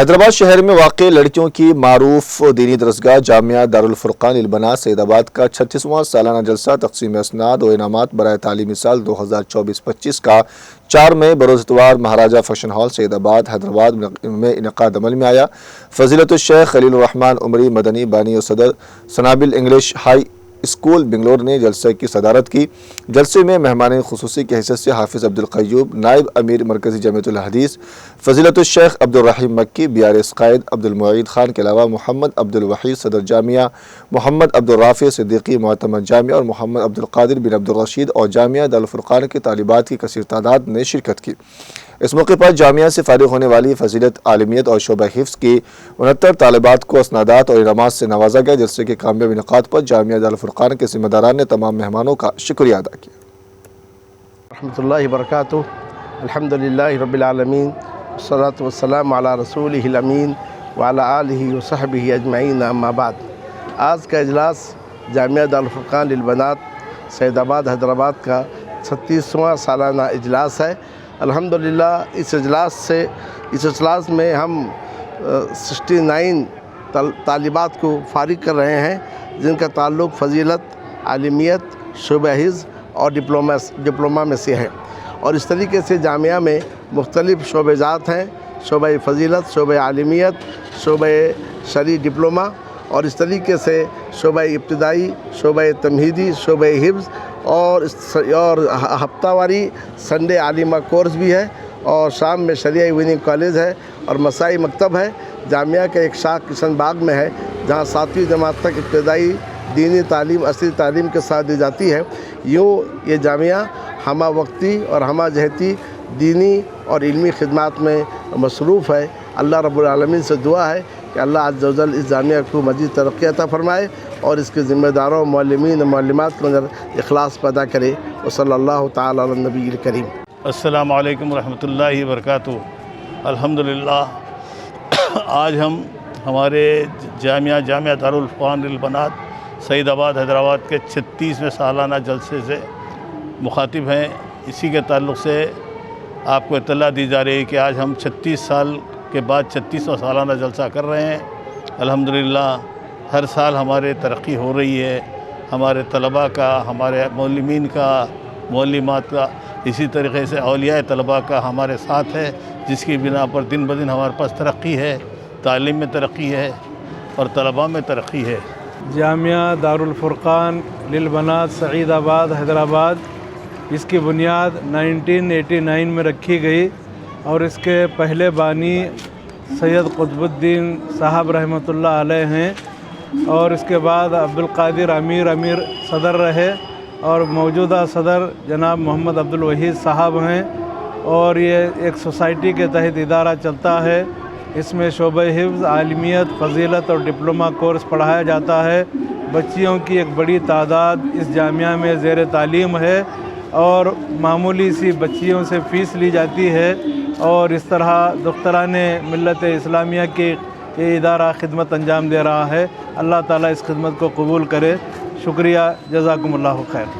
حیدرآباد شہر میں واقع لڑکیوں کی معروف دینی درسگاہ جامعہ دارالفرقان للبنات سید آباد کا 36واں سالانہ جلسہ تقسیم اسناد و انعامات برائے تعلیمی سال 2024-25 کا 4 مئی بروز اتوار مہاراجہ فنکشن ہال سید آباد حیدرآباد میں انعقاد عمل میں آیا۔ فضیلت الشیخ خلیل الرحمن عمری مدنی بانی و صدر سنابل انگلش ہائی اسکول بنگلور نے جلسے کی صدارت کی۔ جلسے میں مہمان خصوصی کی حیثیت سے حافظ عبدالقیوم، نائب امیر مرکزی جامعۃ الحدیث فضیلت الشیخ عبدالرحیم مکی، BRS قائد عبدالمعید خان کے علاوہ محمد عبدالوحید صدر جامعہ، محمد عبدالرافع صدیقی معتمد جامعہ اور محمد عبدالقادر بن عبدالرشید اور جامعہ دارالفرقان کے طالبات کی کثیر تعداد نے شرکت کی۔ اس موقع پر جامعہ سے فارغ ہونے والی فضیلت عالمیت اور شعبہ حفظ کی 69 طالبات کو اسنادات اور انعامات سے نوازا گیا، جلسے کے کامیاب انعقاد پر جامعہ دارالفرقان کے ذمہ داران نے تمام مہمانوں کا شکریہ ادا کیا۔ رحمۃ اللہ وبرکاتہ۔ الحمدللہ رب العالمین، والصلاۃ والسلام علی رسولہ الامین وعلی آلہ وصحبہ اجمعین، اما بعد۔ آج کا اجلاس جامعہ دارالفرقان للبنات سید آباد حیدرآباد کا 36واں سالانہ اجلاس ہے۔ الحمدللہ اس اجلاس میں ہم 69 طالبات کو فارغ کر رہے ہیں، جن کا تعلق فضیلت، عالمیت، شعبہ حفظ اور ڈپلومہ میں سے ہے، اور اس طریقے سے جامعہ میں مختلف شعبہ جات ہیں، شعبہ فضیلت، شعبہ عالمیت، شعبہ شرعی ڈپلومہ، اور اس طریقے سے شعبہ ابتدائی، شعبہ تمہیدی، شعبہ حفظ اور ہفتہ واری سنڈے عالمہ کورس بھی ہے، اور شام میں شریعہ ایوننگ کالج ہے اور مسائی مکتب ہے۔ جامعہ کا ایک شاخ کشن باغ میں ہے، جہاں 7ویں جماعت تک ابتدائی دینی تعلیم، اصلی تعلیم کے ساتھ دی جاتی ہے۔ یوں یہ جامعہ ہمہ وقتی اور ہمہ جہتی دینی اور علمی خدمات میں مصروف ہے۔ اللہ رب العالمین سے دعا ہے کہ اللہ عز و جل اس جامعہ کو مزید ترقی عطا فرمائے اور اس کے ذمہ داروں، معلمین و معلمات کے اندر اخلاص پیدا کرے۔ وصلی اللہ تعالی علی النبی الکریم۔ السلام علیکم ورحمۃ اللہ وبرکاتہ۔ الحمدللہ آج ہم ہمارے جامعہ دارالفرقان للبنات سید آباد حیدرآباد کے 36ویں سالانہ جلسے سے مخاطب ہیں۔ اسی کے تعلق سے آپ کو اطلاع دی جا رہی ہے کہ آج ہم 36 سال کے بعد 36واں سالانہ جلسہ کر رہے ہیں۔ الحمدللہ ہر سال ہمارے ترقی ہو رہی ہے، ہمارے طلباء کا، ہمارے معلمین کا، معلمات کا، اسی طریقے سے اولیاء طلباء کا ہمارے ساتھ ہے، جس کی بنا پر دن بدن ہمارے پاس ترقی ہے، تعلیم میں ترقی ہے اور طلباء میں ترقی ہے۔ جامعہ دارالفرقان للبنات سعید آباد حیدرآباد، اس کی بنیاد 1989 میں رکھی گئی اور اس کے پہلے بانی سید قطب الدین صاحب رحمۃ اللہ علیہ ہیں، اور اس کے بعد عبدالقادر امیر صدر رہے اور موجودہ صدر جناب محمد عبدالوحید صاحب ہیں، اور یہ ایک سوسائٹی کے تحت ادارہ چلتا ہے۔ اس میں شعبہ حفظ، عالمیت، فضیلت اور ڈپلومہ کورس پڑھایا جاتا ہے۔ بچیوں کی ایک بڑی تعداد اس جامعہ میں زیر تعلیم ہے اور معمولی سی بچیوں سے فیس لی جاتی ہے، اور اس طرح دختران ملت اسلامیہ کی یہ ادارہ خدمت انجام دے رہا ہے۔ اللہ تعالیٰ اس خدمت کو قبول کرے۔ شکریہ، جزاکم اللہ خیر۔